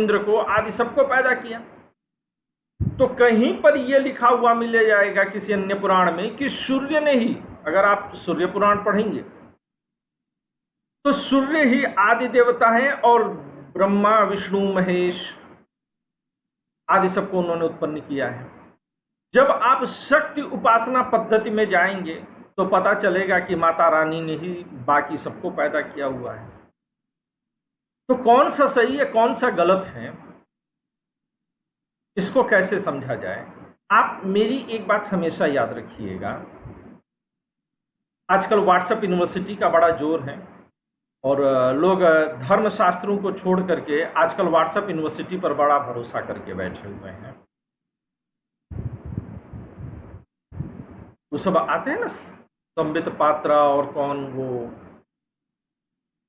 इंद्र को आदि सबको पैदा किया। तो कहीं पर यह लिखा हुआ मिल जाएगा किसी अन्य पुराण में कि सूर्य ने ही, अगर आप सूर्य पुराण पढ़ेंगे तो सूर्य ही आदि देवता है और ब्रह्मा विष्णु महेश आदि सबको उन्होंने उत्पन्न किया है। जब आप शक्ति उपासना पद्धति में जाएंगे तो पता चलेगा कि माता रानी ने ही बाकी सबको पैदा किया हुआ है। तो कौन सा सही है कौन सा गलत है, इसको कैसे समझा जाए? आप मेरी एक बात हमेशा याद रखिएगा, आजकल व्हाट्सएप यूनिवर्सिटी का बड़ा जोर है और लोग धर्म शास्त्रों को छोड़ करके आजकल व्हाट्सएप यूनिवर्सिटी पर बड़ा भरोसा करके बैठे हुए हैं। वो सब आते हैं ना, संबित पात्रा और कौन वो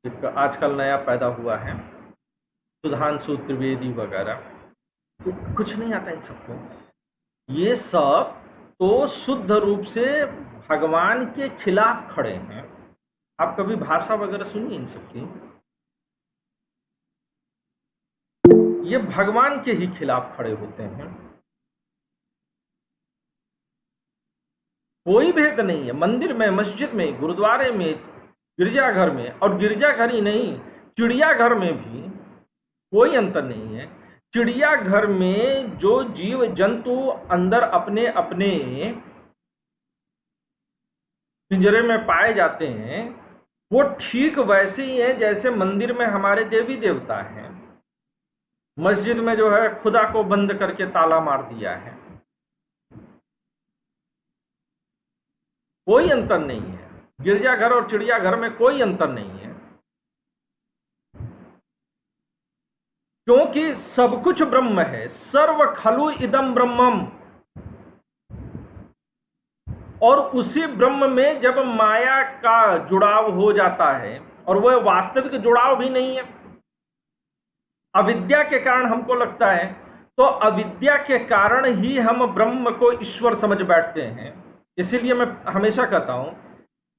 एक आजकल नया पैदा हुआ है, सुधांशु त्रिवेदी वगैरह, तो कुछ नहीं आता इन सबको। ये सब तो शुद्ध रूप से भगवान के खिलाफ खड़े हैं। आप कभी भाषा वगैरह सुनिए इन सबकी, ये भगवान के ही खिलाफ खड़े होते हैं। कोई भेद नहीं है मंदिर में, मस्जिद में, गुरुद्वारे में, गिरजाघर में, और गिरजाघर ही नहीं चिड़ियाघर में भी कोई अंतर नहीं है। चिड़ियाघर में जो जीव जंतु अंदर अपने अपने पिंजरे में पाए जाते हैं वो ठीक वैसे ही है जैसे मंदिर में हमारे देवी देवता हैं। मस्जिद में जो है खुदा को बंद करके ताला मार दिया है, कोई अंतर नहीं है। गिरजाघर और चिड़ियाघर में कोई अंतर नहीं है, क्योंकि सब कुछ ब्रह्म है। सर्व खलु इदम ब्रह्मम, और उसी ब्रह्म में जब माया का जुड़ाव हो जाता है, और वह वास्तविक जुड़ाव भी नहीं है, अविद्या के कारण हमको लगता है, तो अविद्या के कारण ही हम ब्रह्म को ईश्वर समझ बैठते हैं। इसीलिए मैं हमेशा कहता हूं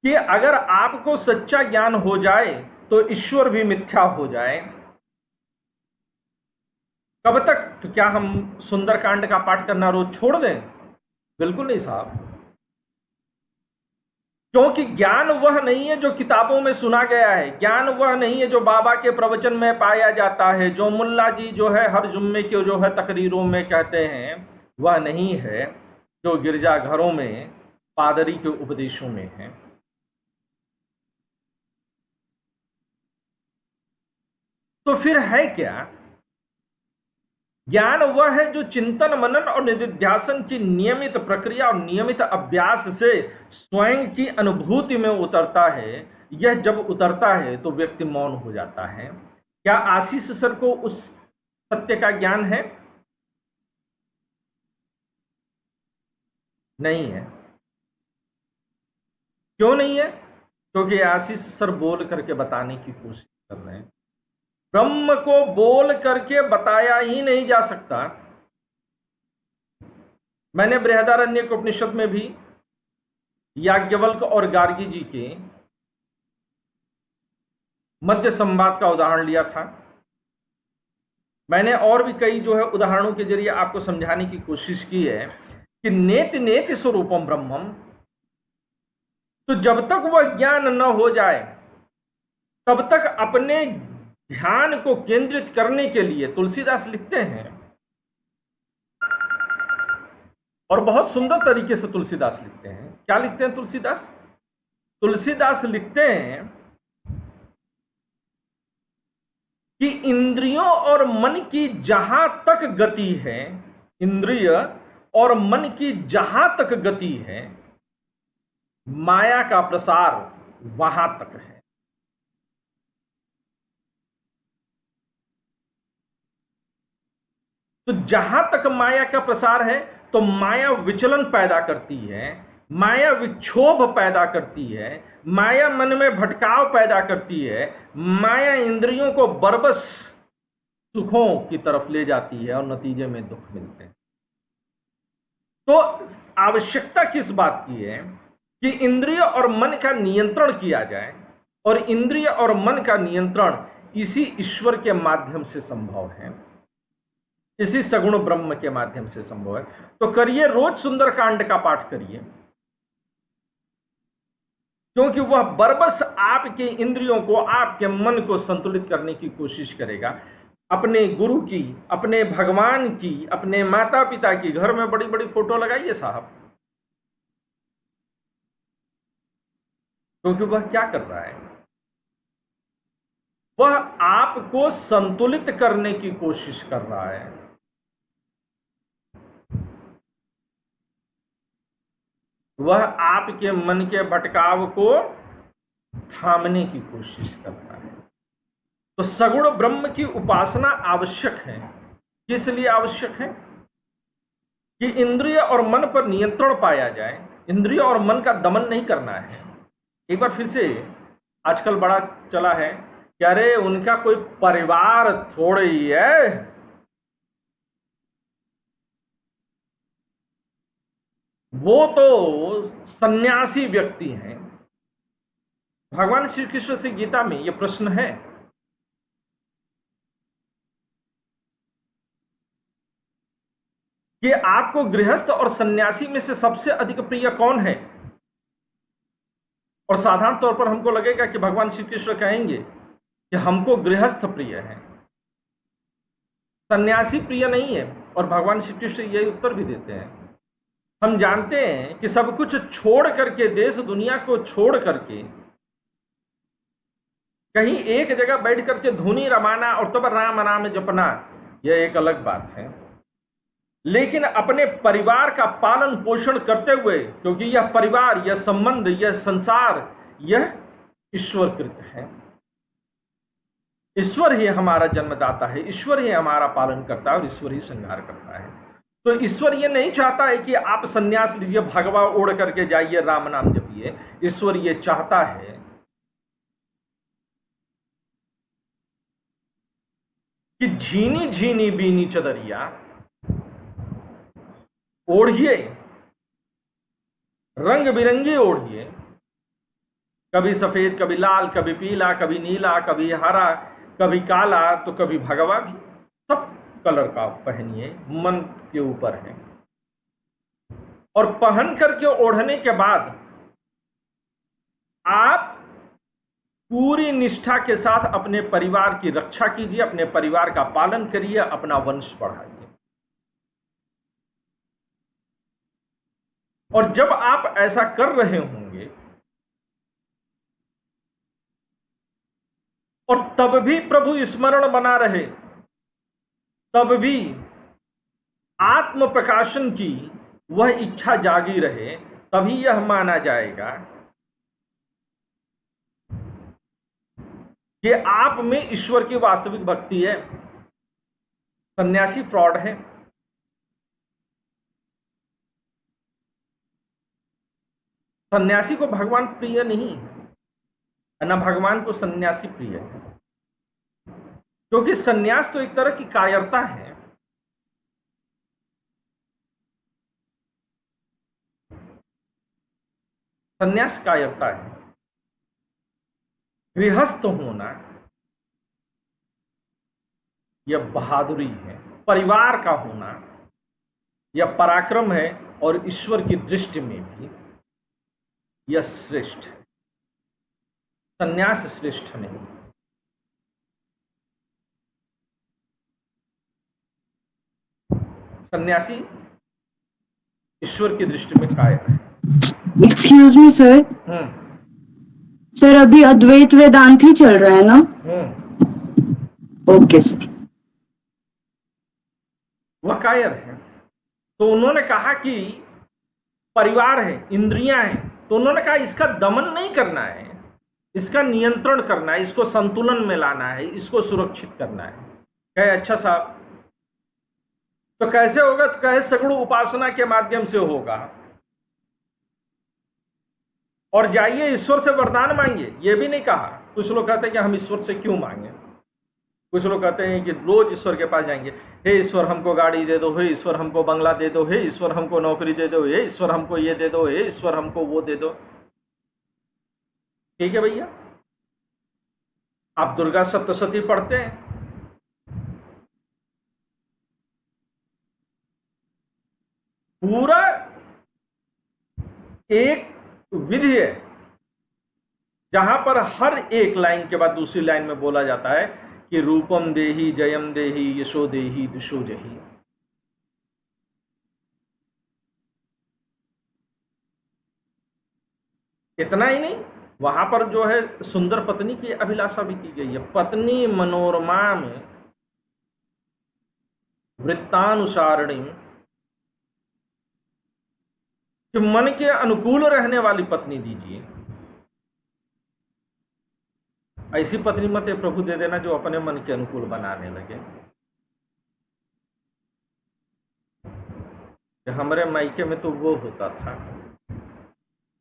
कि अगर आपको सच्चा ज्ञान हो जाए तो ईश्वर भी मिथ्या हो जाए। कब तक? तो क्या हम सुंदरकांड का पाठ करना रोज छोड़ दें? बिल्कुल नहीं साहब, क्योंकि ज्ञान वह नहीं है जो किताबों में सुना गया है, ज्ञान वह नहीं है जो बाबा के प्रवचन में पाया जाता है, जो मुल्ला जी जो है हर जुम्मे के जो है तकरीरों में कहते हैं, वह नहीं है जो गिरजाघरों में पादरी के उपदेशों में है। तो फिर है क्या? ज्ञान वह है जो चिंतन मनन और निधिध्यासन की नियमित प्रक्रिया और नियमित अभ्यास से स्वयं की अनुभूति में उतरता है। यह जब उतरता है तो व्यक्ति मौन हो जाता है। क्या आशीष सर को उस सत्य का ज्ञान है? नहीं है। क्यों नहीं है? क्योंकि आशीष सर बोल करके बताने की कोशिश कर रहे हैं। ब्रह्म को बोल करके बताया ही नहीं जा सकता। मैंने बृहदारण्यक उपनिषद में भी याज्ञवल्क्य और गार्गी जी के मध्य संवाद का उदाहरण लिया था। मैंने और भी कई जो है उदाहरणों के जरिए आपको समझाने की कोशिश की है कि नेति नेति स्वरूपम ब्रह्मम। तो जब तक वह ज्ञान न हो जाए तब तक अपने ध्यान को केंद्रित करने के लिए तुलसीदास लिखते हैं, और बहुत सुंदर तरीके से तुलसीदास लिखते हैं। क्या लिखते हैं तुलसीदास? तुलसीदास लिखते हैं कि इंद्रियों और मन की जहां तक गति है, इंद्रिय और मन की जहां तक गति है, माया का प्रसार वहां तक है। तो जहां तक माया का प्रसार है तो माया विचलन पैदा करती है, माया विक्षोभ पैदा करती है, माया मन में भटकाव पैदा करती है, माया इंद्रियों को बरबस सुखों की तरफ ले जाती है और नतीजे में दुख मिलते हैं। तो आवश्यकता किस बात की है कि इंद्रिय और मन का नियंत्रण किया जाए, और इंद्रिय और मन का नियंत्रण इसी ईश्वर के माध्यम से संभव है। इसी सगुण ब्रह्म के माध्यम से संभव है। तो करिए, रोज सुंदरकांड का पाठ करिए, क्योंकि वह बरबस आपके इंद्रियों को, आपके मन को संतुलित करने की कोशिश करेगा। अपने गुरु की, अपने भगवान की, अपने माता पिता की घर में बड़ी बड़ी फोटो लगाइए साहब, क्योंकि वह क्या कर रहा है, वह आपको संतुलित करने की कोशिश कर रहा है। वह आपके मन के भटकाव को थामने की कोशिश कर रहा है। तो सगुण ब्रह्म की उपासना आवश्यक है। किस लिए आवश्यक है? कि इंद्रिय और मन पर नियंत्रण पाया जाए। इंद्रिय और मन का दमन नहीं करना है। एक बार फिर से, आजकल बड़ा चला है कि अरे उनका कोई परिवार थोड़ा ही है, वो तो सन्यासी व्यक्ति हैं। भगवान श्री कृष्ण से गीता में यह प्रश्न है कि आपको गृहस्थ और सन्यासी में से सबसे अधिक प्रिय कौन है? और साधारण तौर पर हमको लगेगा कि भगवान श्री कृष्ण कहेंगे कि हमको गृहस्थ प्रिय है, सन्यासी प्रिय नहीं है। और भगवान श्री कृष्ण यही उत्तर भी देते हैं। हम जानते हैं कि सब कुछ छोड़ करके, देश दुनिया को छोड़ करके कहीं एक जगह बैठ करके धुनी रमाना और तब राम नाम जपना, यह एक अलग बात है। लेकिन अपने परिवार का पालन पोषण करते हुए, क्योंकि यह परिवार, यह संबंध, यह संसार, यह ईश्वरकृत है। ईश्वर ही हमारा जन्मदाता है, ईश्वर ही हमारा पालन करता है और ईश्वर ही संहार करता है। तो ईश्वर ये नहीं चाहता है कि आप संन्यास लीजिए, भगवा ओढ़ करके जाइए, राम नाम जपिए। ईश्वर ये चाहता है कि झीनी झीनी बीनी चदरिया ओढ़िए, रंग बिरंगी ओढ़िए, कभी सफेद, कभी लाल, कभी पीला, कभी नीला, कभी हरा, कभी काला, तो कभी भगवा भी। सब कलर का पहनिए, मन के ऊपर है। और पहन करके ओढ़ने के बाद आप पूरी निष्ठा के साथ अपने परिवार की रक्षा कीजिए, अपने परिवार का पालन करिए, अपना वंश बढ़ाइए। और जब आप ऐसा कर रहे होंगे और तब भी प्रभु स्मरण बना रहे, तब भी आत्म प्रकाशन की वह इच्छा जागी रहे, तभी यह माना जाएगा कि आप में ईश्वर की वास्तविक भक्ति है। सन्यासी फ्रॉड है। सन्यासी को भगवान प्रिय नहीं है, न भगवान को सन्यासी प्रिय है, क्योंकि सन्यास तो एक तरह की कायरता है। सन्यास कायरता है। गृहस्थ होना यह बहादुरी है, परिवार का होना यह पराक्रम है, और ईश्वर की दृष्टि में भी यह श्रेष्ठ है। सन्यास श्रेष्ठ नहीं। सन्यासी ईश्वर की दृष्टि में कायर है। Excuse me sir. सर अभी अद्वैत वेदांत ही चल रहा है ना? Okay sir. वह कायर है। तो उन्होंने कहा कि परिवार है, इंद्रियां हैं, तो उन्होंने कहा इसका दमन नहीं करना है, इसका नियंत्रण करना है, इसको संतुलन में लाना है, इसको सुरक्षित करना है। कहे अच्छा साहब, तो कैसे होगा? तो कहे सगुण उपासना के माध्यम से होगा। और जाइए ईश्वर से वरदान मांगिए, ये भी नहीं कहा। कुछ लोग कहते हैं कि हम ईश्वर से क्यों मांगे। कुछ लोग कहते हैं कि रोज ईश्वर के पास जाएंगे, हे ईश्वर हमको गाड़ी दे दो, हे ईश्वर हमको बंगला दे दो, हे ईश्वर हमको नौकरी दे दो, हे ईश्वर हमको ये दे दो, हे ईश्वर हमको वो दे दो। ठीक है भैया, आप दुर्गा सप्तशती पढ़ते हैं? पूरा एक विधि है जहां पर हर एक लाइन के बाद दूसरी लाइन में बोला जाता है कि रूपम देहि जयम देहि यशो देहि दिशो जहि। इतना ही नहीं, वहां पर जो है सुंदर पत्नी की अभिलाषा भी की गई है। पत्नी मनोरमा में वृत्तानुसारिणी, कि मन के अनुकूल रहने वाली पत्नी दीजिए। ऐसी पत्नी मत ये प्रभु दे देना जो अपने मन के अनुकूल बनाने लगे। हमारे मायके में तो वो होता था।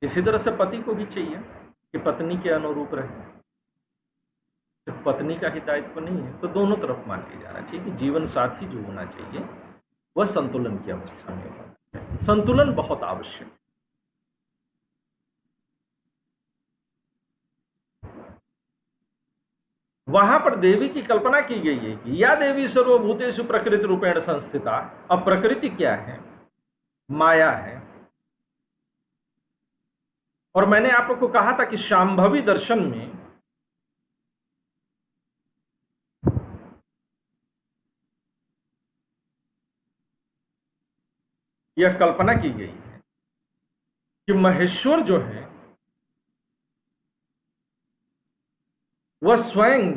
इसी तरह से पति को भी चाहिए कि पत्नी के अनुरूप रहे। सिर्फ पत्नी का ही दायित्व नहीं है, तो दोनों तरफ मान लिया जाना चाहिए कि जीवन साथी जो होना चाहिए वह संतुलन की अवस्था में होना चाहिए। संतुलन बहुत आवश्यक है। वहां पर देवी की कल्पना की गई है कि या देवी सर्वभूतेषु प्रकृति रूपेण संस्थिता। अब प्रकृति क्या है? माया है। और मैंने आप लोग को कहा था कि शांभवी दर्शन में यह कल्पना की गई है कि महेश्वर जो है वह स्वयं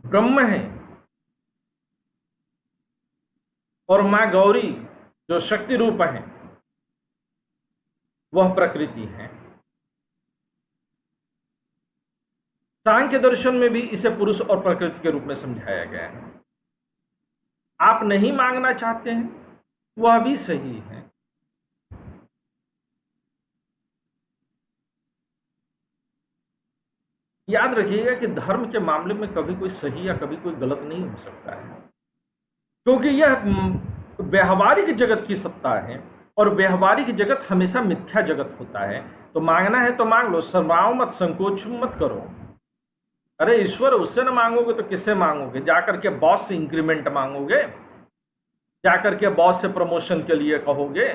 ब्रह्म है और मां गौरी जो शक्ति रूप है वह प्रकृति है। सांख्य दर्शन में भी इसे पुरुष और प्रकृति के रूप में समझाया गया है। आप नहीं मांगना चाहते हैं वह भी सही है। याद रखिएगा कि धर्म के मामले में कभी कोई सही या कभी कोई गलत नहीं हो सकता है, क्योंकि यह व्यवहारिक जगत की सत्ता है और व्यवहारिक जगत हमेशा मिथ्या जगत होता है। तो मांगना है तो मांग लो, शर्माओ मत, संकोच मत करो। अरे ईश्वर, उससे ना मांगोगे तो किससे मांगोगे? जाकर के बॉस से इंक्रीमेंट मांगोगे? जाकर के बॉस से प्रमोशन के लिए कहोगे?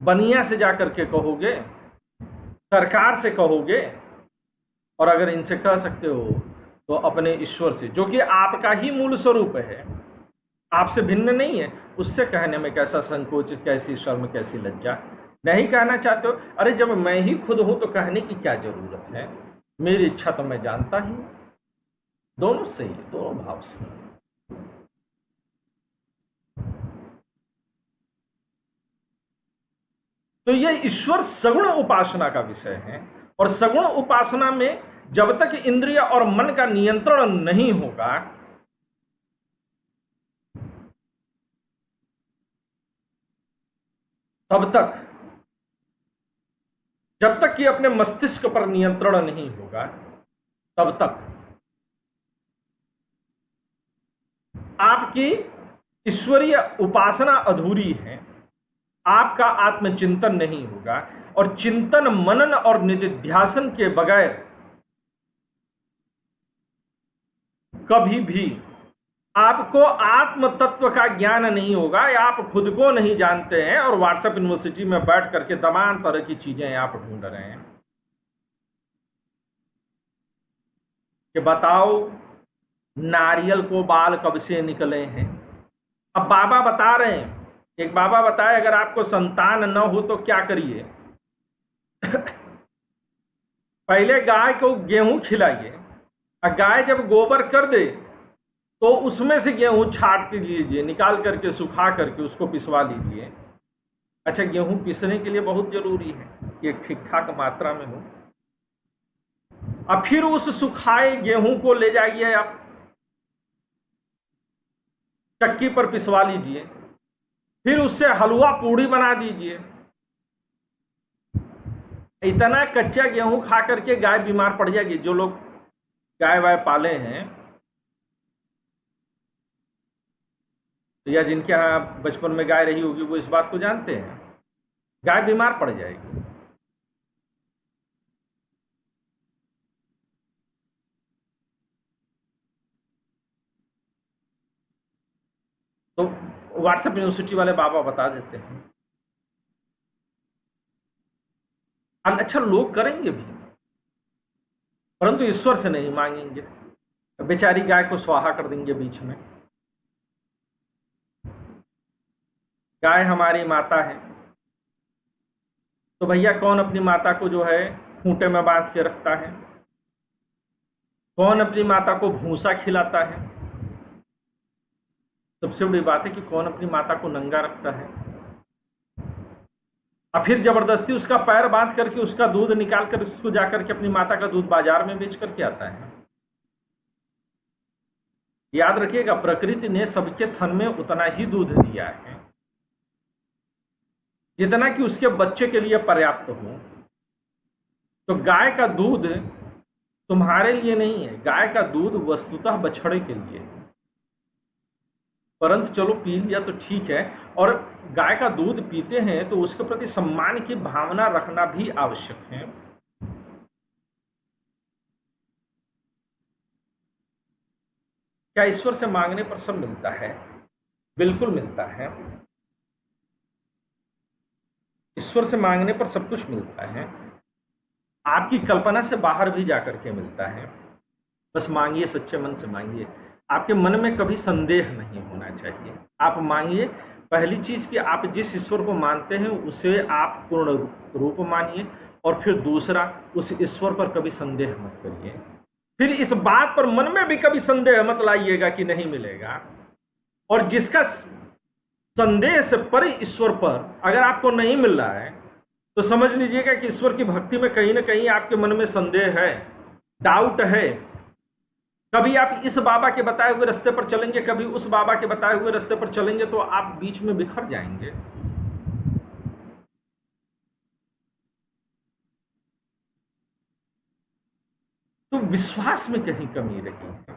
बनिया से जाकर के कहोगे? सरकार से कहोगे? और अगर इनसे कह सकते हो तो अपने ईश्वर से, जो कि आपका ही मूल स्वरूप है, आपसे भिन्न नहीं है, उससे कहने में कैसा संकोच, कैसी शर्म, कैसी लज्जा? नहीं कहना चाहते हो? अरे जब मैं ही खुद हूं तो कहने की क्या जरूरत है? मेरी इच्छा तो मैं जानता ही। दोनों सही है, दोनों भाव से। तो यह ईश्वर सगुण उपासना का विषय है, और सगुण उपासना में जब तक इंद्रिय और मन का नियंत्रण नहीं होगा तब तक, जब तक कि अपने मस्तिष्क पर नियंत्रण नहीं होगा तब तक आपकी ईश्वरीय उपासना अधूरी है। आपका आत्मचिंतन नहीं होगा, और चिंतन, मनन और निधिध्यासन के बगैर कभी भी आपको आत्म तत्व का ज्ञान नहीं होगा, या आप खुद को नहीं जानते हैं और व्हाट्सएप यूनिवर्सिटी में बैठ करके तमाम तरह की चीजें आप ढूंढ रहे हैं कि बताओ नारियल को बाल कब से निकले हैं। अब बाबा बता रहे हैं, एक बाबा बताए अगर आपको संतान न हो तो क्या करिए? पहले गाय को गेहूं खिलाइए, और गाय जब गोबर कर दे तो उसमें से गेहूं छाट लीजिए, निकाल करके सुखा करके उसको पिसवा लीजिए। अच्छा, गेहूं पीसने के लिए बहुत जरूरी है कि एक ठीक ठाक मात्रा में हो। अब फिर उस सुखाए गेहूं को ले जाइए, आप चक्की पर पिसवा लीजिए, फिर उससे हलवा पूड़ी बना दीजिए। इतना कच्चा गेहूं खा करके गाय बीमार पड़ जाएगी। जो लोग गाय वाय पाले हैं या जिनके यहाँ बचपन में गाय रही होगी वो इस बात को जानते हैं, गाय बीमार पड़ जाएगी। तो व्हाट्सएप यूनिवर्सिटी वाले बाबा बता देते हैं। अच्छा, लोग करेंगे भी, परंतु ईश्वर से नहीं मांगेंगे, बेचारी गाय को स्वाहा कर देंगे बीच में। गाय हमारी माता है, तो भैया कौन अपनी माता को जो है खूंटे में बांध के रखता है? कौन अपनी माता को भूसा खिलाता है? सबसे बड़ी बात है कि कौन अपनी माता को नंगा रखता है और फिर जबरदस्ती उसका पैर बांध करके उसका दूध निकाल कर उसको जाकर के अपनी माता का दूध बाजार में बेच करके आता है। याद रखिएगा, प्रकृति ने सबके थन में उतना ही दूध दिया है जितना कि उसके बच्चे के लिए पर्याप्त हो। तो गाय का दूध तुम्हारे लिए नहीं है, गाय का दूध वस्तुतः बछड़े के लिए है। परंतु चलो पी लिया तो ठीक है, और गाय का दूध पीते हैं तो उसके प्रति सम्मान की भावना रखना भी आवश्यक है। क्या ईश्वर से मांगने पर सब मिलता है? बिल्कुल मिलता है। ईश्वर से मांगने पर सब कुछ मिलता है, आपकी कल्पना से बाहर भी जाकर के मिलता है। बस मांगिए, सच्चे मन से मांगिए। आपके मन में कभी संदेह नहीं होना चाहिए। आप मांगिए। पहली चीज कि आप जिस ईश्वर को मानते हैं उसे आप पूर्ण रूप मानिए, और फिर दूसरा, उस ईश्वर पर कभी संदेह मत करिए। फिर इस बात पर मन में भी कभी संदेह मत लाइएगा कि नहीं मिलेगा। और जिसका संदेह से परे ईश्वर पर अगर आपको नहीं मिल रहा है तो समझ लीजिएगा कि ईश्वर की भक्ति में कहीं ना कहीं आपके मन में संदेह है, डाउट है। कभी आप इस बाबा के बताए हुए रास्ते पर चलेंगे, कभी उस बाबा के बताए हुए रास्ते पर चलेंगे, तो आप बीच में बिखर जाएंगे। तो विश्वास में कहीं कमी रही है,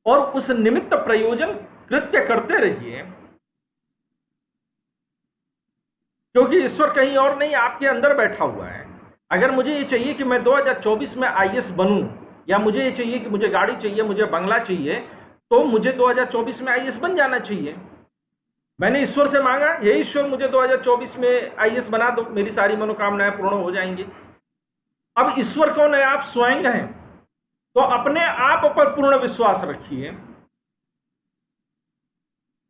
और उस निमित्त प्रयोजन कृत्य करते रहिए, क्योंकि ईश्वर कहीं और नहीं आपके अंदर बैठा हुआ है। अगर मुझे ये चाहिए कि मैं 2024 में आईएएस बनूं, या मुझे ये चाहिए कि मुझे गाड़ी चाहिए, मुझे बंगला चाहिए, तो मुझे 2024 में आईएएस बन जाना चाहिए। मैंने ईश्वर से मांगा, ये ईश्वर मुझे 2024 में आईएएस बना दो, मेरी सारी मनोकामनाएं पूर्ण हो जाएंगी। अब ईश्वर कौन है? आप स्वयं हैं। तो अपने आप पर पूर्ण विश्वास रखिए,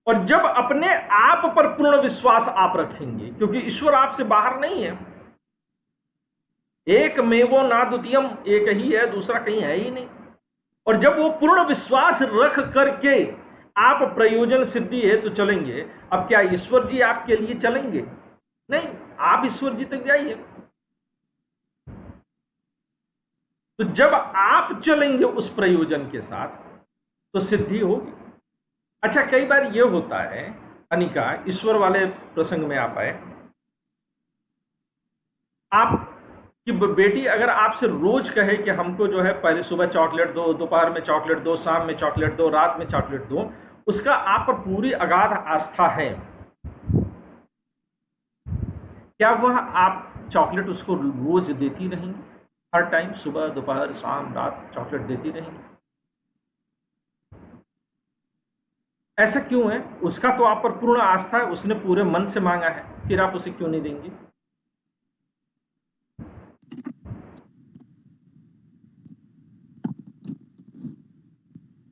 और जब अपने आप पर पूर्ण विश्वास आप रखेंगे, क्योंकि ईश्वर आपसे बाहर नहीं है, एक में वो ना द्वितीयम, एक ही है, दूसरा कहीं है ही नहीं। और जब वो पूर्ण विश्वास रख करके आप प्रयोजन सिद्धि है तो चलेंगे। अब क्या ईश्वर जी आपके लिए चलेंगे? नहीं, आप ईश्वर जी तक जाइए। तो जब आप चलेंगे उस प्रयोजन के साथ तो सिद्धि होगी। अच्छा, कई बार ये होता है, अनिका, ईश्वर वाले प्रसंग में आप आए, आप कि बेटी अगर आपसे रोज कहे कि हमको जो है पहले सुबह चॉकलेट दो, दोपहर में चॉकलेट दो, शाम में चॉकलेट दो, रात में चॉकलेट दो, उसका आप पर पूरी अगाध आस्था है, क्या वह आप चॉकलेट उसको रोज देती रहेंगी? हर टाइम सुबह दोपहर शाम रात चॉकलेट देती रहेंगी? ऐसा क्यों है? उसका तो आप पर पूर्ण आस्था है, उसने पूरे मन से मांगा है, फिर आप उसे क्यों नहीं देंगी?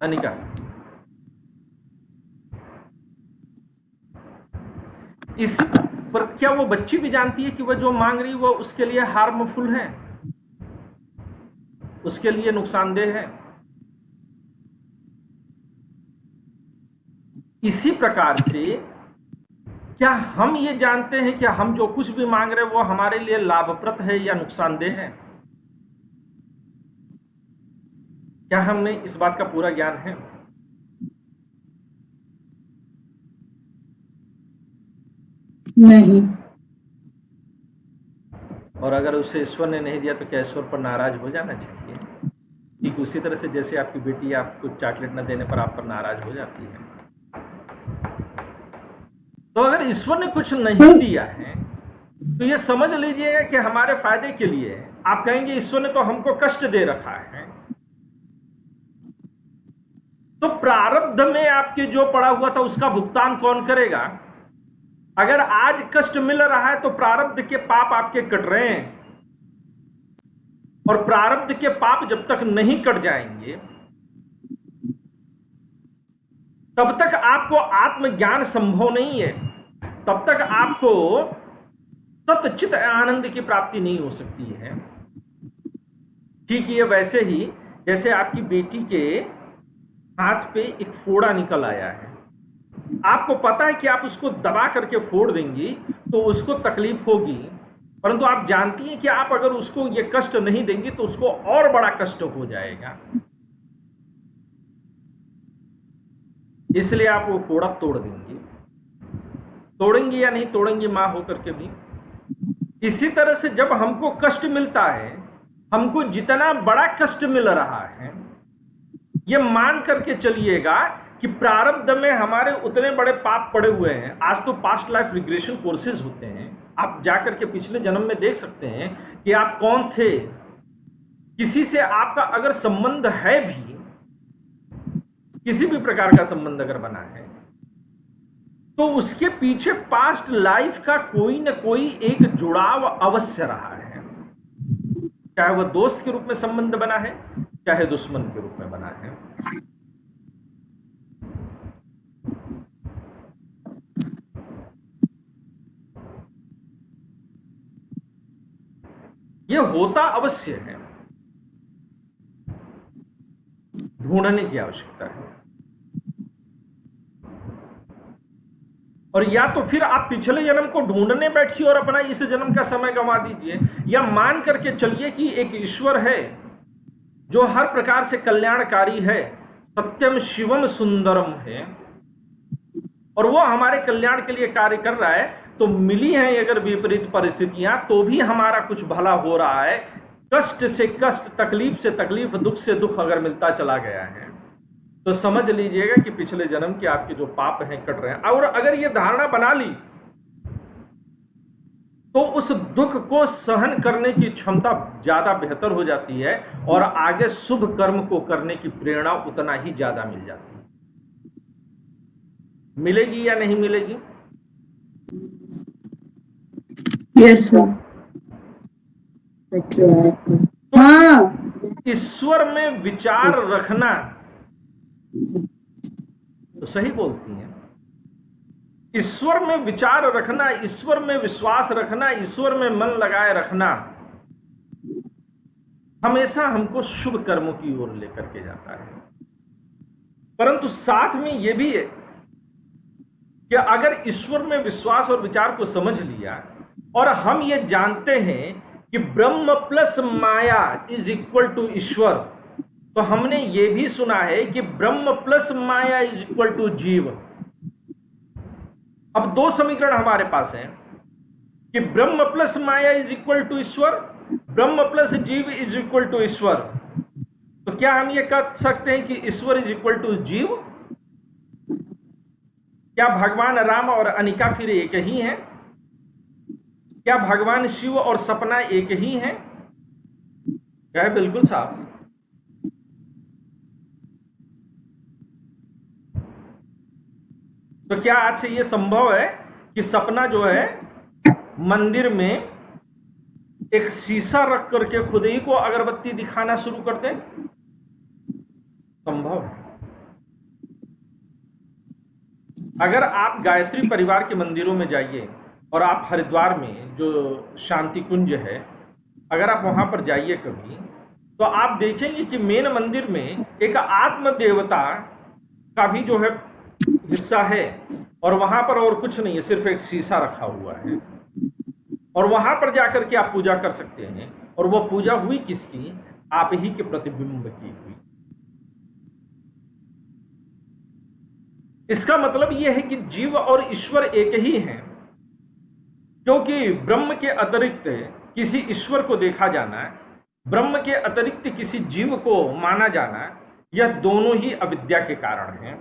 अनिका, इस पर क्या वो बच्ची भी जानती है कि वह जो मांग रही वो उसके लिए हार्मफुल है, उसके लिए नुकसानदेह है? इसी प्रकार से क्या हम ये जानते हैं कि हम जो कुछ भी मांग रहे हैं वो हमारे लिए लाभप्रद है या नुकसानदेह है? क्या हमें इस बात का पूरा ज्ञान है? नहीं। और अगर उसे ईश्वर ने नहीं दिया तो क्या ईश्वर पर नाराज हो जाना चाहिए? ठीक उसी तरह से जैसे आपकी बेटी आपको चॉकलेट न देने पर आप पर नाराज हो जाती है। तो अगर ईश्वर ने कुछ नहीं दिया है तो ये समझ लीजिएगा कि हमारे फायदे के लिए है। आप कहेंगे ईश्वर ने तो हमको कष्ट दे रखा है, तो प्रारब्ध में आपके जो पड़ा हुआ था उसका भुगतान कौन करेगा? अगर आज कष्ट मिल रहा है तो प्रारब्ध के पाप आपके कट रहे हैं, और प्रारब्ध के पाप जब तक नहीं कट जाएंगे तब तक आपको आत्मज्ञान संभव नहीं है, तब तक आपको सतचित आनंद की प्राप्ति नहीं हो सकती है। ठीक ये वैसे ही जैसे आपकी बेटी के हाथ पे एक फोड़ा निकल आया है, आपको पता है कि आप उसको दबा करके फोड़ देंगी तो उसको तकलीफ होगी, परंतु आप जानती हैं कि आप अगर उसको ये कष्ट नहीं देंगी तो उसको और बड़ा कष्ट हो जाएगा, इसलिए आप वो फोड़ा तोड़ देंगी। तोड़ेंगी या नहीं तोड़ेंगी मां होकर के भी? इसी तरह से जब हमको कष्ट मिलता है, हमको जितना बड़ा कष्ट मिल रहा है, ये मान करके चलिएगा कि प्रारब्ध में हमारे उतने बड़े पाप पड़े हुए हैं। आज तो पास्ट लाइफ रिग्रेशन कोर्सेज होते हैं, आप जाकर के पिछले जन्म में देख सकते हैं कि आप कौन थे। किसी से आपका अगर संबंध है भी, किसी भी प्रकार का संबंध अगर बना है, तो उसके पीछे पास्ट लाइफ का कोई न कोई एक जुड़ाव अवश्य रहा है, चाहे वह दोस्त के रूप में संबंध बना है, चाहे दुश्मन के रूप में बना है। यह होता अवश्य है, ढूंढने की आवश्यकता है। और या तो फिर आप पिछले जन्म को ढूंढने बैठिए और अपना इस जन्म का समय गंवा दीजिए, या मान करके चलिए कि एक ईश्वर है जो हर प्रकार से कल्याणकारी है, सत्यम शिवम सुंदरम है, और वो हमारे कल्याण के लिए कार्य कर रहा है। तो मिली हैं अगर विपरीत परिस्थितियां तो भी हमारा कुछ भला हो रहा है। कष्ट से कष्ट, तकलीफ से तकलीफ, दुख से दुख अगर मिलता चला गया है तो समझ लीजिएगा कि पिछले जन्म के आपके जो पाप हैं कट रहे हैं। और अगर ये धारणा बना ली तो उस दुख को सहन करने की क्षमता ज्यादा बेहतर हो जाती है और आगे शुभ कर्म को करने की प्रेरणा उतना ही ज्यादा मिल जाती है। मिलेगी या नहीं मिलेगी? Yes sir. हाँ, ईश्वर में विचार रखना, तो सही बोलती हैं, ईश्वर में विचार रखना, ईश्वर में विश्वास रखना, ईश्वर में मन लगाए रखना हमेशा हमको शुभ कर्मों की ओर लेकर के जाता है। परंतु साथ में यह भी है कि अगर ईश्वर में विश्वास और विचार को समझ लिया और हम ये जानते हैं कि ब्रह्म प्लस माया इज इक्वल टू ईश्वर, तो हमने ये भी सुना है कि ब्रह्म प्लस माया इज इक्वल टू जीव। अब दो समीकरण हमारे पास हैं कि ब्रह्म प्लस माया इज इक्वल टू ईश्वर, ब्रह्म प्लस जीव इज इक्वल टू ईश्वर। तो क्या हम ये कह सकते हैं कि ईश्वर इज इक्वल टू जीव? क्या भगवान राम और अनिका फिर एक ही हैं? क्या भगवान शिव और सपना एक ही हैं? क्या बिल्कुल साफ। तो क्या आज से यह संभव है कि सपना जो है मंदिर में एक शीशा रख करके खुद ही को अगरबत्ती दिखाना शुरू कर दे? संभव है। अगर आप गायत्री परिवार के मंदिरों में जाइए और आप हरिद्वार में जो शांति कुंज है, अगर आप वहां पर जाइए कभी, तो आप देखेंगे कि मेन मंदिर में एक आत्म देवता का भी जो है हिस्सा है, और वहां पर और कुछ नहीं है, सिर्फ एक शीशा रखा हुआ है, और वहां पर जाकर के आप पूजा कर सकते हैं। और वो पूजा हुई किसकी? आप ही के प्रतिबिंब की हुई। इसका मतलब यह है कि जीव और ईश्वर एक ही हैं, क्योंकि ब्रह्म के अतिरिक्त किसी ईश्वर को देखा जाना, ब्रह्म के अतिरिक्त किसी जीव को माना जाना, यह दोनों ही अविद्या के कारण हैं।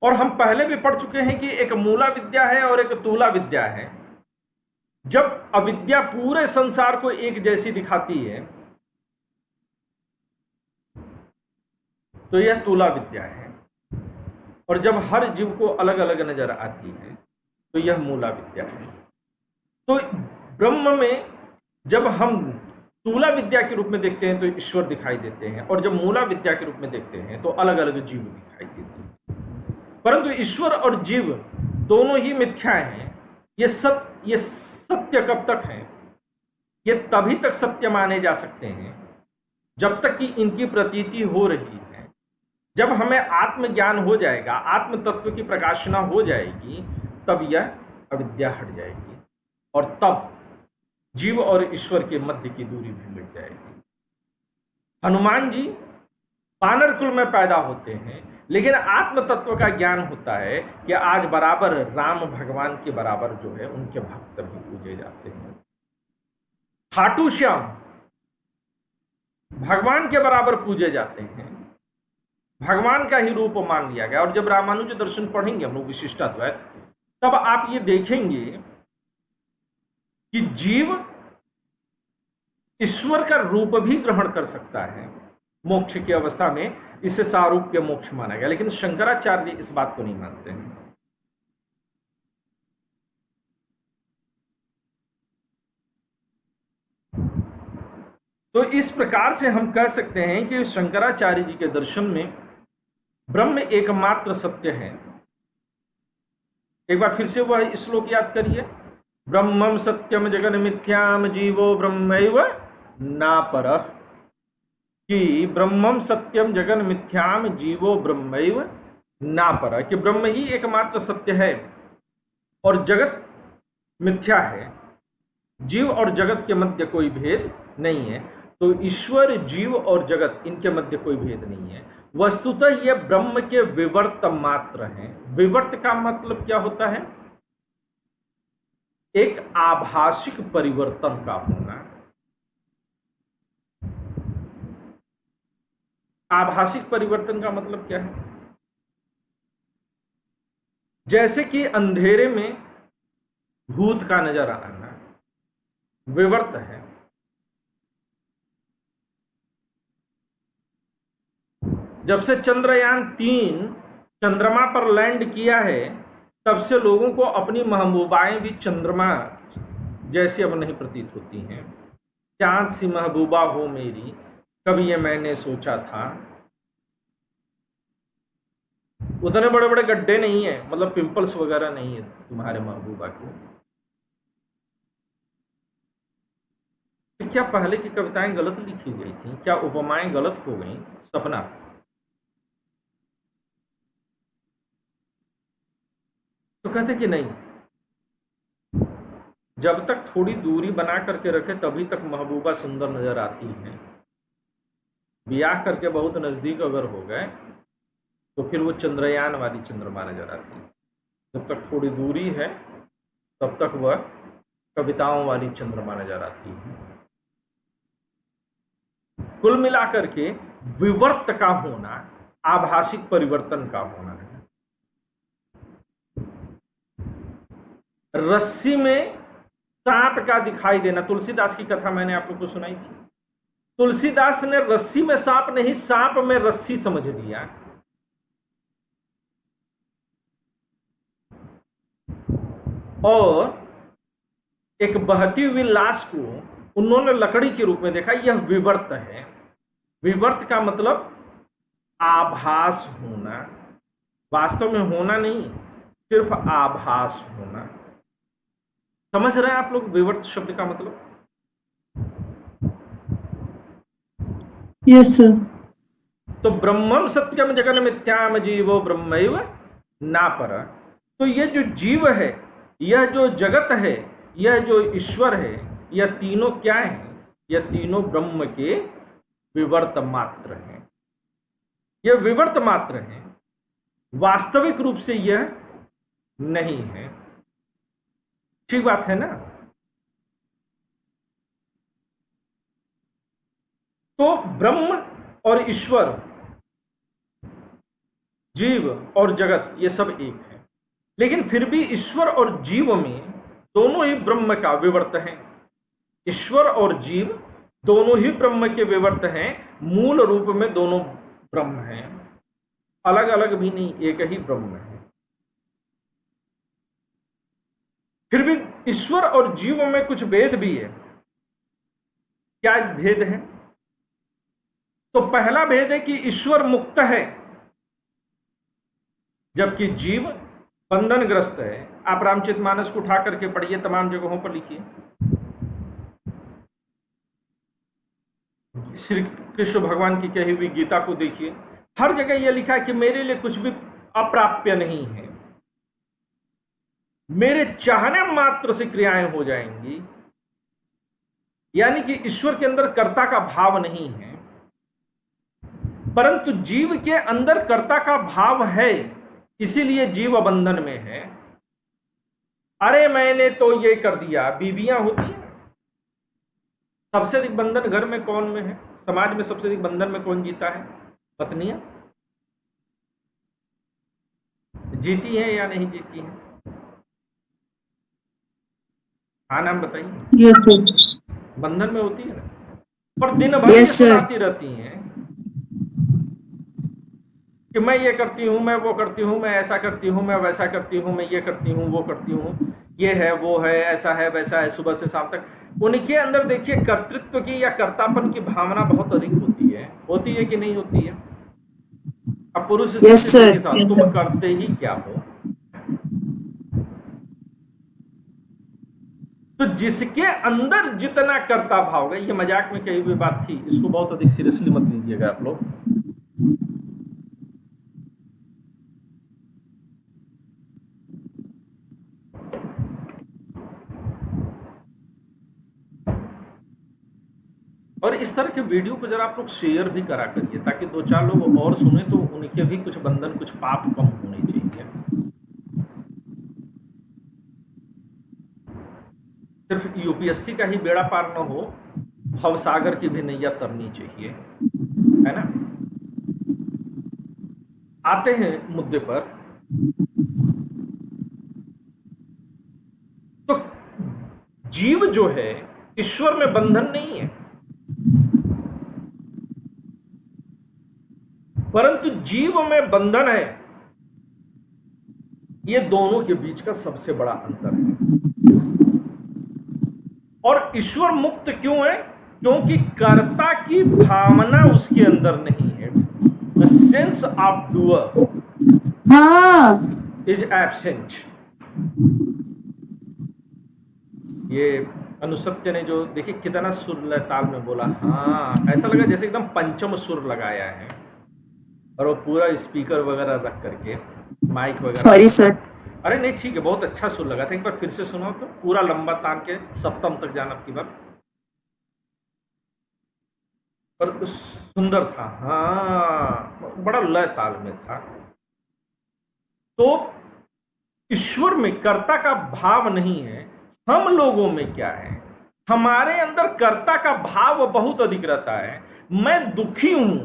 और हम पहले भी पढ़ चुके हैं कि एक मूला विद्या है और एक तूला विद्या है। जब अविद्या पूरे संसार को एक जैसी दिखाती है तो यह तूला विद्या है। और जब हर जीव को अलग अलग नजर आती है तो यह मूला विद्या है। तो ब्रह्म में जब हम तूला विद्या के रूप में देखते हैं तो ईश्वर दिखाई देते हैं, और जब मूला विद्या के रूप में देखते हैं तो अलग अलग जीव दिखाई देते हैं। परंतु ईश्वर और जीव दोनों ही मिथ्या हैं। ये सत्य कब तक है? ये तभी तक सत्य माने जा सकते हैं जब तक कि इनकी प्रतीति हो रही है। जब हमें आत्मज्ञान हो जाएगा, आत्म तत्व की प्रकाशना हो जाएगी, तब यह अविद्या हट जाएगी और तब जीव और ईश्वर के मध्य की दूरी भी मिट जाएगी। हनुमान जी वानर कुल में पैदा होते हैं, लेकिन आत्म तत्व का ज्ञान होता है कि आज बराबर राम भगवान के बराबर जो है उनके भक्त भी पूजे जाते हैं। खाटू श्याम भगवान के बराबर पूजे जाते हैं, भगवान का ही रूप मान लिया गया। और जब रामानुज दर्शन पढ़ेंगे हम लोग विशिष्टाद्वैत, तब आप ये देखेंगे कि जीव ईश्वर का रूप भी ग्रहण कर सकता है मोक्ष की अवस्था में। इसे सारूप्य मोक्ष माना गया, लेकिन शंकराचार्य इस बात को नहीं मानते हैं। तो इस प्रकार से हम कह सकते हैं कि शंकराचार्य जी के दर्शन में ब्रह्म एकमात्र सत्य है। एक बार फिर से वह श्लोक याद करिए, ब्रह्मम सत्यम जगन मिथ्याम जीवो ब्रह्मैव नापरः। कि ब्रह्मम सत्यम जगन मिथ्याम जीवो ब्रह्मैव नापरः, कि ब्रह्म ही एकमात्र सत्य है और जगत मिथ्या है। जीव और जगत के मध्य कोई भेद नहीं है। तो ईश्वर, जीव और जगत, इनके मध्य कोई भेद नहीं है। वस्तुतः ये ब्रह्म के विवर्त मात्र हैं। विवर्त का मतलब क्या होता है? एक आभासिक परिवर्तन का होना। आभासिक परिवर्तन का मतलब क्या है? जैसे कि अंधेरे में भूत का नजर आना विवर्त है। जब से चंद्रयान 3 चंद्रमा पर लैंड किया है, तब से लोगों को अपनी महबूबाएं भी चंद्रमा जैसी अब नहीं प्रतीत होती हैं। चांद सी महबूबा हो मेरी, कभी ये मैंने सोचा था। उतने बड़े बड़े गड्ढे नहीं है, मतलब पिंपल्स वगैरह नहीं है तुम्हारे महबूबा को। क्या पहले की कविताएं गलत लिखी गई थी? क्या उपमाएं गलत हो गई? सपना। तो कहते कि नहीं, जब तक थोड़ी दूरी बना करके रखे तभी तक महबूबा सुंदर नजर आती है। ब्याह करके बहुत नजदीक अगर हो गए तो फिर वो चंद्रयान वाली चंद्रमा नजर आती है। जब तक थोड़ी दूरी है तब तक वह कविताओं वाली चंद्रमा नजर आती है। कुल मिलाकर के विवर्त का होना आभासिक परिवर्तन का होना है। रस्सी में सांप का दिखाई देना, तुलसीदास की कथा मैंने आप लोग को सुनाई थी। तुलसीदास ने रस्सी में सांप नहीं, सांप में रस्सी समझ लिया। और एक बहती हुई लाश को उन्होंने लकड़ी के रूप में देखा। यह विवर्त है। विवर्त का मतलब आभास होना, वास्तव में होना नहीं, सिर्फ आभास होना। समझ रहे हैं आप लोग विवर्त शब्द का मतलब? Yes sir. तो ब्रह्मम सत्यम जगन मिथ्याम जीवो ब्रह्मैव नापरः। तो ये जो जीव है, यह जो जगत है, यह जो ईश्वर है, यह तीनों क्या है? यह तीनों ब्रह्म के विवर्त मात्र हैं। यह विवर्त मात्र हैं, वास्तविक रूप से यह नहीं है। ठीक बात है ना? तो ब्रह्म और ईश्वर, जीव और जगत, ये सब एक है। लेकिन फिर भी ईश्वर और जीव में दोनों ही ब्रह्म का विवर्त है। ईश्वर और जीव दोनों ही ब्रह्म के विवर्त हैं। मूल रूप में दोनों ब्रह्म हैं। अलग अलग भी नहीं, एक ही ब्रह्म है। फिर भी ईश्वर और जीव में कुछ भेद भी है। क्या भेद है? तो पहला भेद है कि ईश्वर मुक्त है जबकि जीव बंधनग्रस्त है। आप रामचरितमानस को उठा करके पढ़िए, तमाम जगहों पर लिखिए। श्री कृष्ण भगवान की कही हुई गीता को देखिए, हर जगह यह लिखा है कि मेरे लिए कुछ भी अप्राप्य नहीं है, मेरे चाहने मात्र से क्रियाएं हो जाएंगी। यानी कि ईश्वर के अंदर कर्ता का भाव नहीं है, परंतु जीव के अंदर कर्ता का भाव है, इसीलिए जीव बंधन में है। अरे मैंने तो ये कर दिया। बीवियां होती हैं, सबसे अधिक बंधन घर में कौन में है? समाज में सबसे अधिक बंधन में कौन जीता है? पत्नियां जीती हैं या नहीं जीती हैं? हाँ, नाम बताइए। Yes, sir. बंधन में होती है ना, पर दिन भर ये Yes, sir. सुनाती रहती हैं कि मैं ये करती हूं, मैं वो करती हूं, मैं ऐसा करती हूं, मैं वैसा करती हूं, मैं ये करती हूं, वो करती हूं, ये है, वो है, ऐसा है, वैसा है, सुबह से शाम तक। उनके अंदर देखिए कर्तृत्व की या कर्तापन की भावना बहुत अधिक होती है कि नहीं होती है? अब पुरुष Yes, sir. के साथ तुम करते ही क्या हो? तो जिसके अंदर जितना कर्ता भाव होगा, ये मजाक में कही हुई बात थी, इसको बहुत अधिक सीरियसली मत लीजिएगा आप लोग। और इस तरह के वीडियो को जरा आप लोग शेयर भी करा करिए, ताकि 2-4 लोग और सुने तो उनके भी कुछ बंधन, कुछ पाप कम होने चाहिए। सिर्फ यूपीएससी का ही बेड़ा पार न हो, भवसागर की भी नैया तरनी चाहिए, है ना? आते हैं मुद्दे पर। तो जीव जो है, ईश्वर में बंधन नहीं है, परंतु जीव में बंधन है। ये दोनों के बीच का सबसे बड़ा अंतर है। और ईश्वर मुक्त क्यों है? क्योंकि कर्ता की भावना उसके अंदर नहीं है। The sense of doer is absent. ये अनुसत्य ने जो देखिए कितना सुर लय ताल में बोला, हाँ ऐसा लगा जैसे एकदम पंचम सुर लगाया है, और वो पूरा स्पीकर वगैरह रख करके, माइक वगैरह। Sorry sir. अरे नहीं ठीक है, बहुत अच्छा सुर लगा था। एक बार फिर से सुनो तो, पूरा लंबा तान के सप्तम तक जाना की बार, पर सुंदर था। हाँ, बड़ा लय ताल में था। तो ईश्वर में कर्ता का भाव नहीं है। हम लोगों में क्या है? हमारे अंदर कर्ता का भाव बहुत अधिक रहता है। मैं दुखी हूं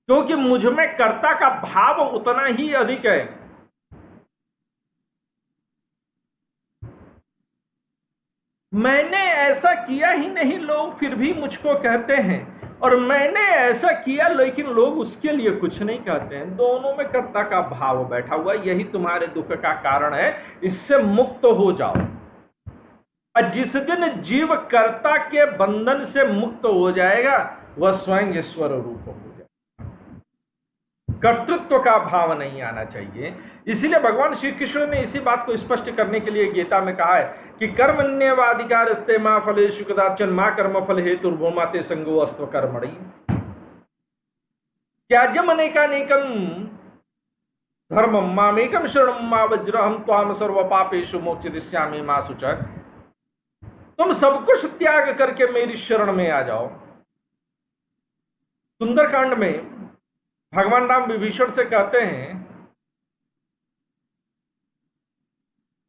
क्योंकि मुझ में कर्ता का भाव उतना ही अधिक है। मैंने ऐसा किया ही नहीं, लोग फिर भी मुझको कहते हैं, और मैंने ऐसा किया लेकिन लोग उसके लिए कुछ नहीं कहते हैं। दोनों में कर्ता का भाव बैठा हुआ, यही तुम्हारे दुख का कारण है। इससे मुक्त हो जाओ। और जिस दिन जीव कर्ता के बंधन से मुक्त हो जाएगा, वह स्वयं ईश्वर रूप हो जाएगा। कर्तृत्व का भाव नहीं आना चाहिए। इसीलिए भगवान श्री कृष्ण ने इसी बात को स्पष्ट करने के लिए गीता में कहा है कि कर्मण्येवाधिकारस्ते मा फलेषु कदाचन मा कर्म फल हेतुर्भूमा ते संगो अस्त्व कर्मणि त्याज्यमनेकानेकं धर्मं मामेकं शरणं मा वज्रहं त्वां सर्व पापेषु मोक्षयिष्यामि मा शुचः। तुम सब कुछ त्याग करके मेरी शरण में आ जाओ। सुंदरकांड में भगवान राम विभीषण से कहते हैं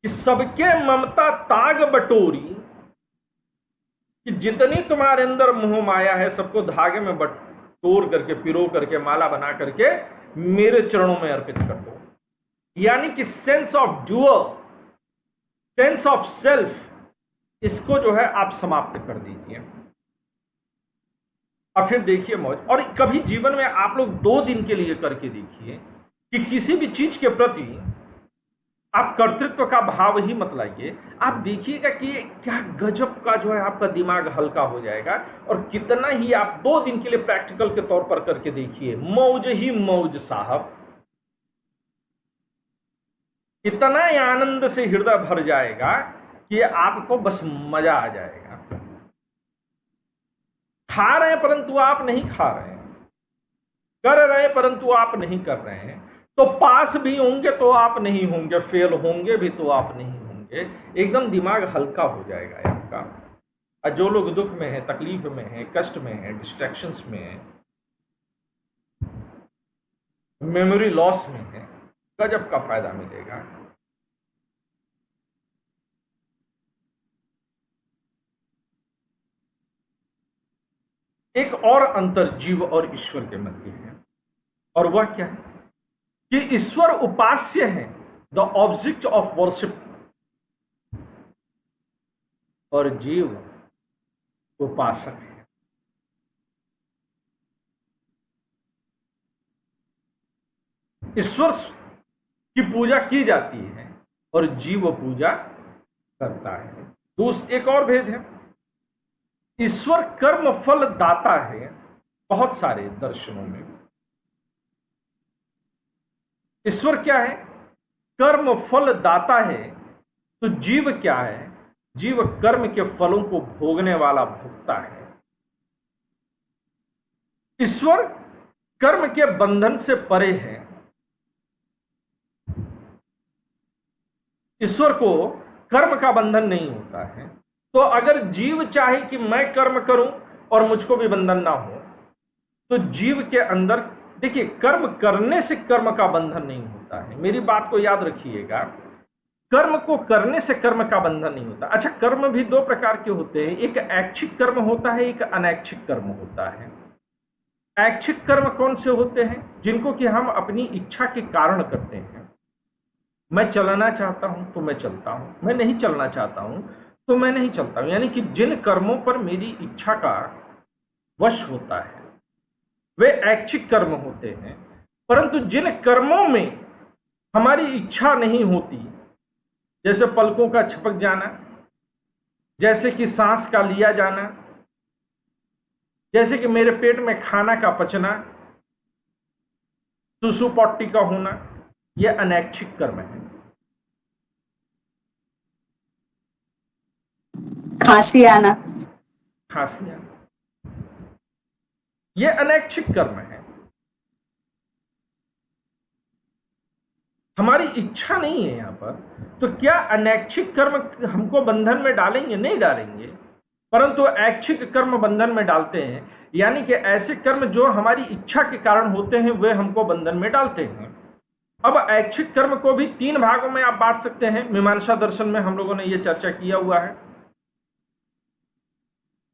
कि सबके ममता ताग बटोरी, कि जितनी तुम्हारे अंदर मोह माया है सबको धागे में बटोर करके, पिरो करके, माला बना करके मेरे चरणों में अर्पित कर दो। यानी कि sense of doer, sense of self, इसको जो है आप समाप्त कर दीजिए। और फिर देखिए मौज। और कभी जीवन में आप लोग 2 दिन के लिए करके देखिए कि किसी भी चीज के प्रति आप कर्तृत्व का भाव ही मत लाइए। आप देखिएगा कि क्या गजब का जो है आपका दिमाग हल्का हो जाएगा। और कितना ही आप 2 दिन के लिए प्रैक्टिकल के तौर पर करके देखिए, मौज ही मौज साहब। इतना ही आनंद से हृदय भर जाएगा कि आपको बस मजा आ जाएगा। खा रहे हैं परंतु आप नहीं खा रहे हैं, कर रहे हैं परंतु आप नहीं कर रहे हैं, तो पास भी होंगे तो आप नहीं होंगे, फेल होंगे भी तो आप नहीं होंगे। एकदम दिमाग हल्का हो जाएगा आपका। और जो लोग दुख में है, तकलीफ में है, कष्ट में है, डिस्ट्रैक्शंस में है, मेमोरी लॉस में है, गजब का फायदा मिलेगा। एक और अंतर जीव और ईश्वर के मध्य है, और वह क्या है कि ईश्वर उपास्य है, द ऑब्जेक्ट ऑफ वर्शिप, और जीव उपासक है। ईश्वर की पूजा की जाती है और जीव पूजा करता है। एक और भेद है, ईश्वर कर्म फल दाता है। बहुत सारे दर्शनों में ईश्वर क्या है? कर्म फल दाता है। तो जीव क्या है? जीव कर्म के फलों को भोगने वाला भोक्ता है। ईश्वर कर्म के बंधन से परे है। ईश्वर को कर्म का बंधन नहीं होता है। तो अगर जीव चाहे कि मैं कर्म करूं और मुझको भी बंधन ना हो, तो जीव के अंदर देखिए, कर्म करने से कर्म का बंधन नहीं होता है। मेरी बात को याद रखिएगा, कर्म को करने से कर्म का बंधन नहीं होता। अच्छा, कर्म भी 2 प्रकार के होते हैं, एक ऐच्छिक कर्म होता है, एक अनैच्छिक कर्म होता है। ऐच्छिक कर्म कौन से होते हैं? जिनको कि हम अपनी इच्छा के कारण करते हैं। मैं चलना चाहता हूं तो मैं चलता हूं, मैं नहीं चलना चाहता हूं तो मैं नहीं चलता हूं। यानी कि जिन कर्मों पर मेरी इच्छा का वश होता है वे ऐच्छिक कर्म होते हैं। परंतु जिन कर्मों में हमारी इच्छा नहीं होती, जैसे पलकों का झपक जाना, जैसे कि सांस का लिया जाना, जैसे कि मेरे पेट में खाना का पचना, सुसु पॉटी का होना, यह अनैच्छिक कर्म है। खांसी आना, यह अनैच्छिक कर्म है। हमारी इच्छा नहीं है यहां पर। तो क्या अनैच्छिक कर्म हमको बंधन में डालेंगे? नहीं डालेंगे। परंतु ऐच्छिक कर्म बंधन में डालते हैं। यानी कि ऐसे कर्म जो हमारी इच्छा के कारण होते हैं वे हमको बंधन में डालते हैं। अब ऐच्छिक कर्म को भी 3 भागों में आप बांट सकते हैं। मीमांसा दर्शन में हम लोगों ने यह चर्चा किया हुआ है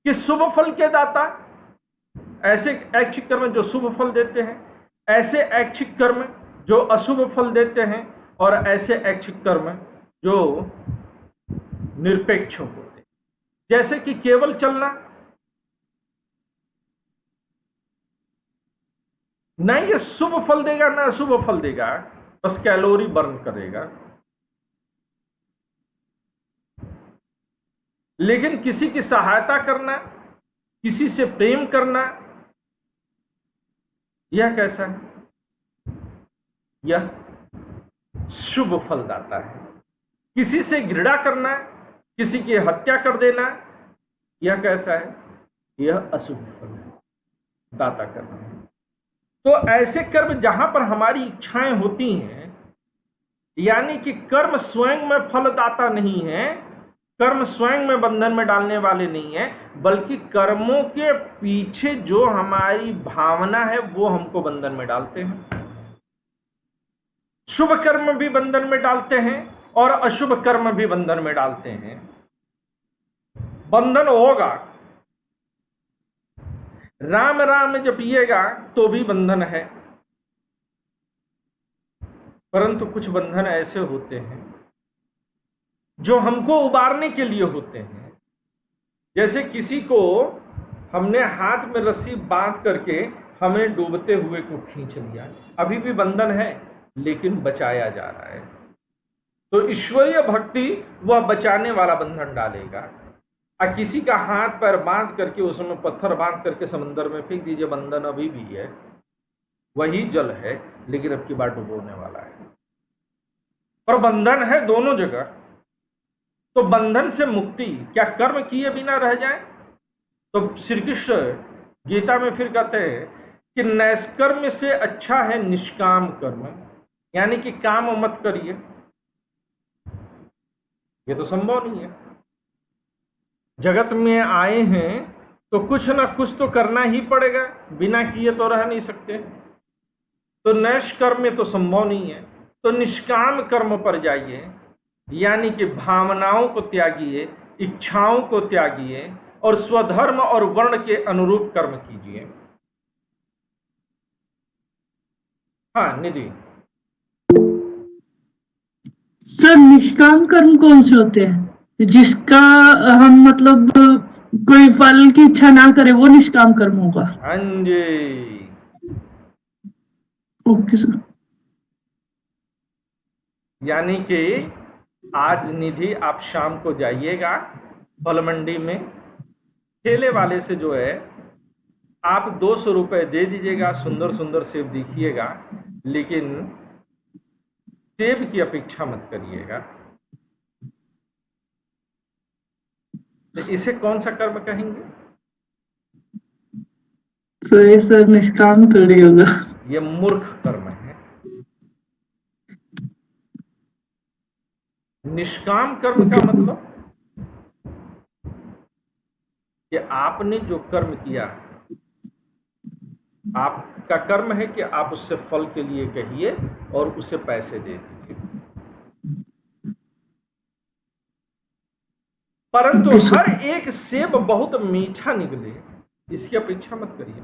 कि शुभ फल के दाता, ऐसे ऐच्छिक कर्म जो शुभ फल देते हैं, ऐसे ऐच्छिक कर्म जो अशुभ फल देते हैं, और ऐसे ऐच्छिक कर्म जो निरपेक्ष होते हैं। जैसे कि केवल चलना, न ये शुभ फल देगा न अशुभ फल देगा, बस कैलोरी बर्न करेगा। लेकिन किसी की सहायता करना, किसी से प्रेम करना, यह कैसा है? यह शुभ फलदाता है। किसी से घृणा करना, किसी की हत्या कर देना, यह कैसा है? यह अशुभ फल है, दाता करना है। तो ऐसे कर्म जहां पर हमारी इच्छाएं होती हैं, यानी कि कर्म स्वयं में फलदाता नहीं है, कर्म स्वयं में बंधन में डालने वाले नहीं है, बल्कि कर्मों के पीछे जो हमारी भावना है वो हमको बंधन में डालते हैं। शुभ कर्म भी बंधन में डालते हैं और अशुभ कर्म भी बंधन में डालते हैं। बंधन होगा, राम राम जपिएगा तो भी बंधन है। परंतु कुछ बंधन ऐसे होते हैं जो हमको उबारने के लिए होते हैं। जैसे किसी को हमने हाथ में रस्सी बांध करके हमें डूबते हुए को खींच लिया, अभी भी बंधन है लेकिन बचाया जा रहा है। तो ईश्वरीय भक्ति वह बचाने वाला बंधन डालेगा। और किसी का हाथ पैर बांध करके उसमें पत्थर बांध करके समंदर में फेंक दीजिए, बंधन अभी भी है, वही जल है लेकिन अब की बार डुबोने वाला है। और बंधन है दोनों जगह। तो बंधन से मुक्ति क्या कर्म किए बिना रह जाए? तो श्री कृष्ण गीता में फिर कहते हैं कि नैष्कर्म से अच्छा है निष्काम कर्म, यानी कि काम मत करिए, ये तो संभव नहीं है। जगत में आए हैं तो कुछ ना कुछ तो करना ही पड़ेगा, बिना किए तो रह नहीं सकते। तो नैष्कर्म में तो संभव नहीं है, तो निष्काम कर्म पर जाइए, यानी कि भावनाओं को त्यागिए, इच्छाओं को त्यागिए और स्वधर्म और वर्ण के अनुरूप कर्म कीजिए। हाँ निधि। सर निष्काम कर्म कौन से होते हैं? जिसका हम मतलब कोई फल की इच्छा ना करे वो निष्काम कर्म होगा। हाँ जी, ओके सर। यानी कि आज निधि आप शाम को जाइएगा फल मंडी में, ठेले वाले से जो है आप 200 रुपये दे दीजिएगा, सुंदर सुंदर सेब दिखिएगा, लेकिन सेब की अपेक्षा मत करिएगा। तो इसे कौन सा कर्म कहेंगे? तो ये सर निष्काम थोड़ी होगा, ये मूर्ख कर्म है। निष्काम कर्म का मतलब कि आपने जो कर्म किया, आपका कर्म है कि आप उससे फल के लिए कहिए और उसे पैसे दे दीजिए, परंतु हर एक सेब बहुत मीठा निकले इसकी अपेक्षा मत करिए।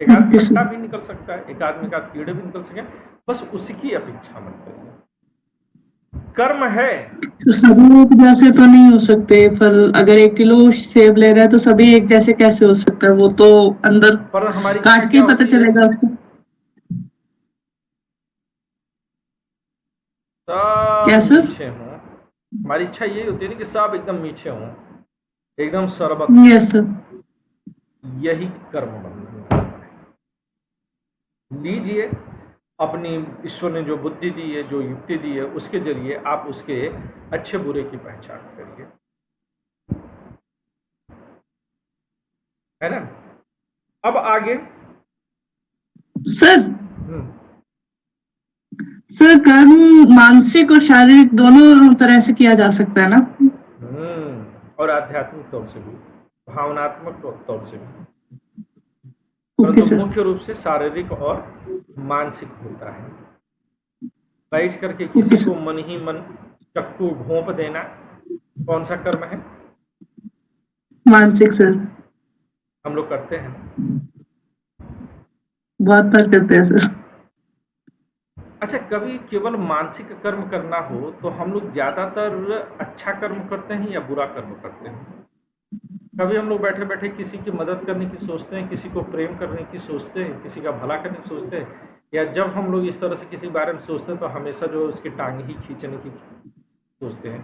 एक आदमी खट्टा भी निकल सकता है, एक आदमी का कीड़े भी निकल सके, बस उसकी अपेक्षा मत करिए। कर्म है तो सभी एक जैसे तो नहीं हो सकते फल। अगर 1 किलो सेब ले रहा है तो सभी एक जैसे कैसे हो सकता है? वो तो अंदर पर हमारी काट के ही पता चलेगा आपको। क्या सर? मीठे हों, हमारी इच्छा यही होती है कि सब एकदम मीठे हों, एकदम शरबत। Yes sir. यही कर्म बंधन है। लीजिए, अपनी ईश्वर ने जो बुद्धि दी है, जो युक्ति दी है, उसके जरिए आप उसके अच्छे बुरे की पहचान करिए, है ना। अब आगे सर सर कर्म मानसिक और शारीरिक दोनों तरह से किया जा सकता है ना? और आध्यात्मिक तौर से भी, भावनात्मक तौर से भी, परंतु मुख्य रूप से शारीरिक और मानसिक होता है। बैठ करके किसी को मन ही मन चक्कू घोंप देना कौन सा कर्म है? मानसिक सर। हम लोग करते हैं, बहुत बार करते हैं सर। अच्छा, कभी केवल मानसिक कर्म करना हो तो हम लोग ज्यादातर अच्छा कर्म करते हैं या बुरा कर्म करते हैं? कभी हम लोग बैठे बैठे किसी की मदद करने की सोचते हैं, किसी को प्रेम करने की सोचते हैं, किसी का भला करने की सोचते हैं, या जब हम लोग इस तरह से किसी बारे में सोचते हैं तो हमेशा जो उसकी टांग ही खींचने की सोचते हैं?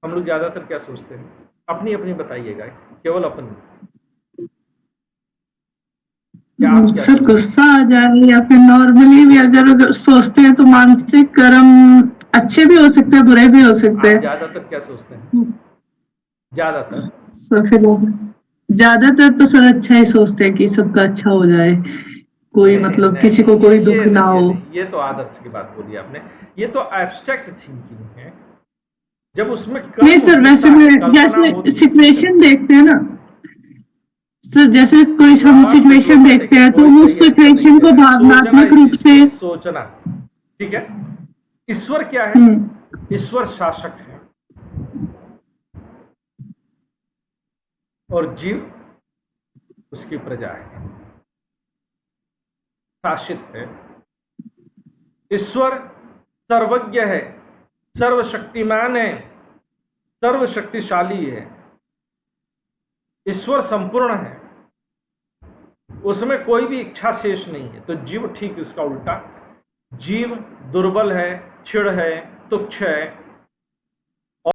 हम लोग ज्यादातर क्या सोचते हैं? अपनी अपनी बताइएगा, केवल अपनी। सर गुस्सा आ जाए या फिर नॉर्मली भी अगर सोचते हैं तो मानसिक कर्म अच्छे भी हो सकते हैं, बुरे भी हो सकते हैं। ज्यादातर क्या सोचते हैं? ज्यादातर तो सर अच्छा ही सोचते हैं कि सबका अच्छा हो जाए, कोई मतलब किसी को कोई दुख ना हो। ये तो आदर्श की बात बोली आपने, ये तो एब्स्ट्रैक्ट थिंकिंग है। जब उसमें नहीं सर, वैसे में जैसे सिचुएशन देखते हैं ना सर, जैसे कोई हम सिचुएशन देखते हैं तो उस सिचुएशन को भावनात्मक रूप से सोचना, ठीक है। ईश्वर क्या है? ईश्वर शासक है और जीव उसकी प्रजा है, शासित है। ईश्वर सर्वज्ञ है, सर्वशक्तिमान है, सर्वशक्तिशाली है, ईश्वर संपूर्ण है, उसमें कोई भी इच्छा शेष नहीं है। तो जीव ठीक इसका उल्टा, जीव दुर्बल है, क्षीण है, तुच्छ है,